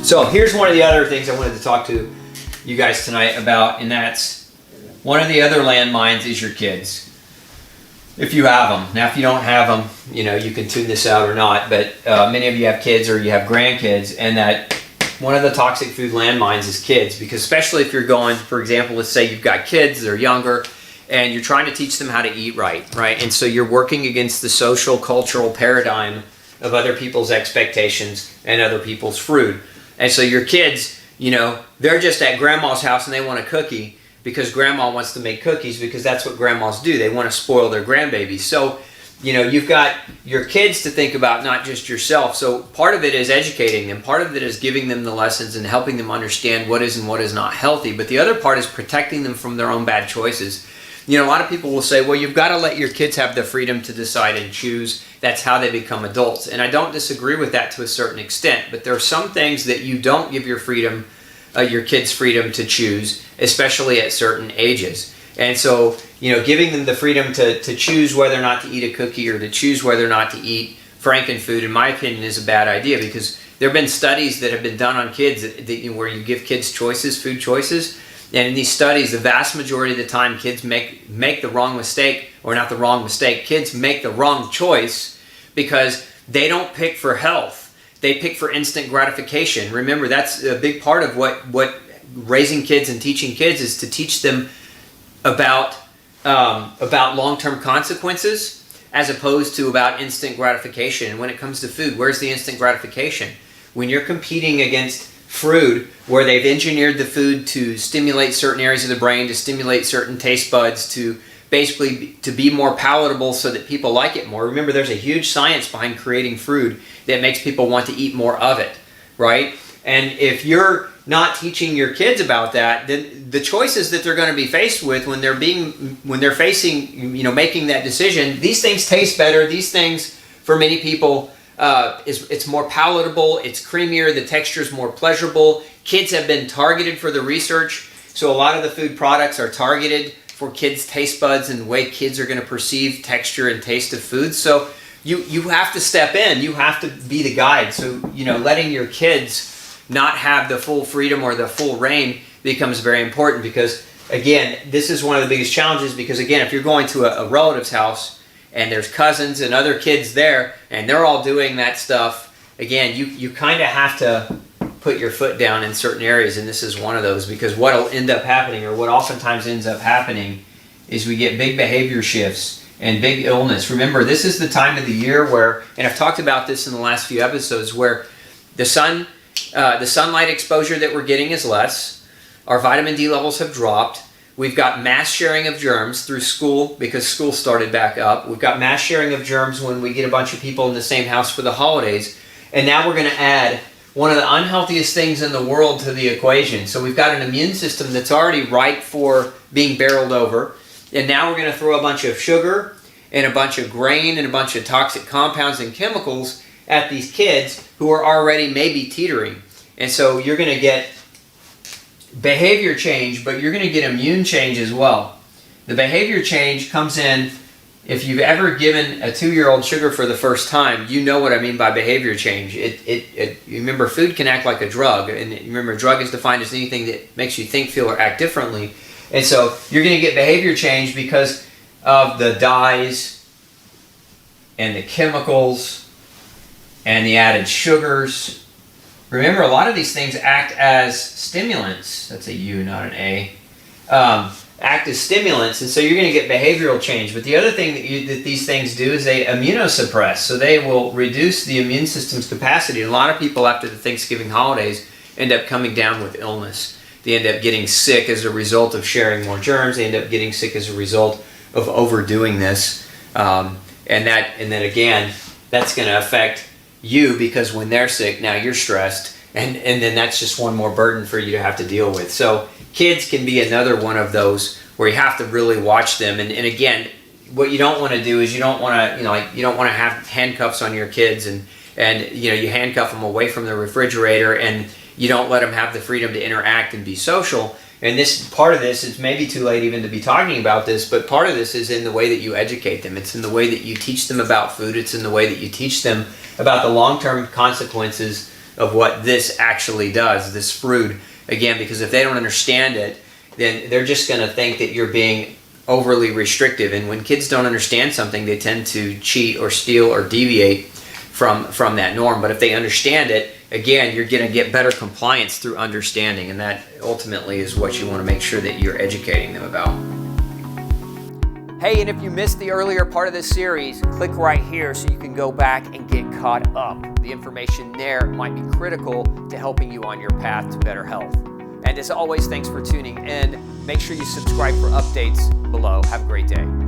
So here's one of the other things I wanted to talk to you guys tonight about, and that's one of the other landmines is your kids. If you have them. Now, if you don't have them, you can tune this out or not, but many of you have kids or you have grandkids, and that one of the toxic food landmines is kids, because especially if you're going, for example, let's say you've got kids, they're younger, and you're trying to teach them how to eat right? And so you're working against the social, cultural paradigm of other people's expectations and other people's food. And so your kids, they're just at grandma's house and they want a cookie because grandma wants to make cookies, because that's what grandmas do. They want to spoil their grandbabies. So, you've got your kids to think about, not just yourself. So part of it is educating them. Part of it is giving them the lessons and helping them understand what is and what is not healthy. But the other part is protecting them from their own bad choices. A lot of people will say, well, you've got to let your kids have the freedom to decide and choose. That's how they become adults. And I don't disagree with that to a certain extent. But there are some things that you don't give your kids freedom to choose, especially at certain ages. And so, giving them the freedom to choose whether or not to eat a cookie or to choose whether or not to eat Frankenfood, in my opinion, is a bad idea, because there have been studies that have been done on kids where you give kids choices, food choices. And in these studies, the vast majority of the time, kids make the wrong mistake, or not the wrong mistake, kids make the wrong choice because they don't pick for health. They pick for instant gratification. Remember, that's a big part of what raising kids and teaching kids is, to teach them about long-term consequences as opposed to about instant gratification. And when it comes to food, where's the instant gratification? When you're competing against food where they've engineered the food to stimulate certain areas of the brain, to stimulate certain taste buds, to basically to be more palatable so that people like it more. Remember, there's a huge science behind creating food that makes people want to eat more of it, right? And if you're not teaching your kids about that, then the choices that they're going to be faced with when they're facing, making that decision, these things taste better. These things, for many people, it's more palatable, it's creamier, the texture is more pleasurable. Kids have been targeted for the research, so a lot of the food products are targeted for kids' taste buds and the way kids are going to perceive texture and taste of food. So you have to step in, you have to be the guide. So, letting your kids not have the full freedom or the full reign becomes very important, because, again, this is one of the biggest challenges, because, again, if you're going to a relative's house and there's cousins and other kids there and they're all doing that stuff, again, you kind of have to put your foot down in certain areas, and this is one of those, because what will end up happening, or what oftentimes ends up happening, is we get big behavior shifts and big illness. Remember, this is the time of the year where, and I've talked about this in the last few episodes, where the sunlight exposure that we're getting is less, our vitamin D levels have dropped, we've got mass sharing of germs through school, because school started back up, we've got mass sharing of germs when we get a bunch of people in the same house for the holidays, and now we're going to add one of the unhealthiest things in the world to the equation. So we've got an immune system that's already ripe for being barreled over, and now we're going to throw a bunch of sugar and a bunch of grain and a bunch of toxic compounds and chemicals at these kids who are already maybe teetering. And so you're going to get behavior change, but you're going to get immune change as well. The behavior change comes in, if you've ever given a 2-year-old sugar for the first time, you know what I mean by behavior change. You remember, food can act like a drug, and remember, a drug is defined as anything that makes you think, feel, or act differently. And so you're going to get behavior change because of the dyes and the chemicals and the added sugars. Remember, a lot of these things act as stimulants. That's a U, not an A. Act as stimulants, and so you're going to get behavioral change. But the other thing that these things do is they immunosuppress, so they will reduce the immune system's capacity. A lot of people after the Thanksgiving holidays end up coming down with illness. They end up getting sick as a result of sharing more germs. They end up getting sick as a result of overdoing this, and then again, that's going to affect you, because when they're sick, now you're stressed, and then that's just one more burden for you to have to deal with. So kids can be another one of those where you have to really watch them. And again, what you don't want to do is you don't want to have handcuffs on your kids, and you handcuff them away from the refrigerator, and you don't let them have the freedom to interact and be social. And this part of this is maybe too late even to be talking about this, but part of this is in the way that you educate them. It's in the way that you teach them about food. It's in the way that you teach them about the long-term consequences of what this actually does, this fruit. Again, because if they don't understand it, then they're just going to think that you're being overly restrictive. And when kids don't understand something, they tend to cheat or steal or deviate from that norm. But if they understand it, again, you're going to get better compliance through understanding, and that ultimately is what you want to make sure that you're educating them about. Hey, and if you missed the earlier part of this series, click right here so you can go back and get caught up. The information there might be critical to helping you on your path to better health. And as always, thanks for tuning in. Make sure you subscribe for updates below. Have a great day.